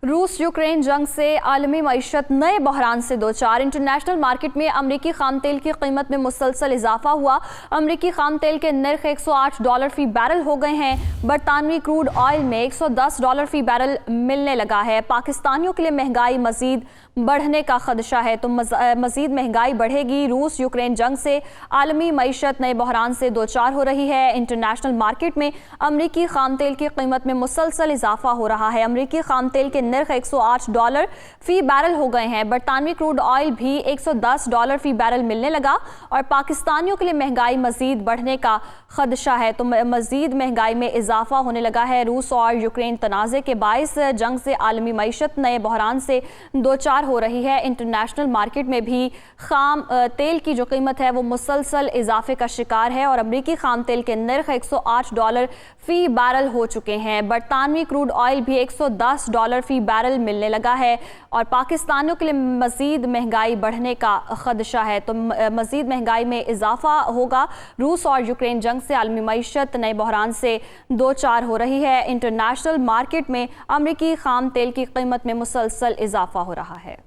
रूस यूक्रेन जंग से आलमी मईशत नए बहरान से दो चार। इंटरनेशनल मार्केट में अमरीकी खाम तेल की कीमत में मुसलसल इजाफा हुआ। अमरीकी खाम तेल के नर्ख $108 फी बैरल हो गए हैं। बरतानवी क्रूड ऑयल में $110 फी बैरल मिलने लगा है। पाकिस्तानियों के लिए महंगाई मजीद बढ़ने का खदशा है, तो मजीद महंगाई बढ़ेगी। रूस यूक्रेन जंग से आलमी मईशत नए बहरान से दो चार हो रही है। इंटरनेशनल मार्केट में अमरीकी खाम तेल की कीमत में मुसलसल इजाफा हो रहा है। अमरीकी खाम तेल के नर्ख $108 फी बैरल हो गए हैं। बरतानवी क्रूड ऑयल भी $110 फी बैरल मिलने लगा और पाकिस्तानियों के लिए महंगाई मजीद बढ़ने का खदशा है, तो मजीद महंगाई में इजाफा होने लगा है। रूस और यूक्रेन तनाज़े के बाइस जंग से आलमी मईशत नए बहरान से दो चार हो रही है। इंटरनेशनल मार्केट में भी खाम तेल की जो कीमत है वो मुसलसल इजाफे का शिकार है और अमरीकी खाम तेल के नर्ख $108 फी बैरल हो चुके हैं। बरतानवी क्रूड ऑयल भी $110 फी बैरल मिलने लगा है और पाकिस्तानियों के लिए मजीद महंगाई बढ़ने का खदशा है, तो मजीद महंगाई में इजाफा होगा। रूस और यूक्रेन जंग से आलमी मईशत नए बहरान से दो चार हो रही है। इंटरनेशनल मार्केट में अमरीकी खाम तेल की कीमत में मुसलसल इजाफा हो रहा है।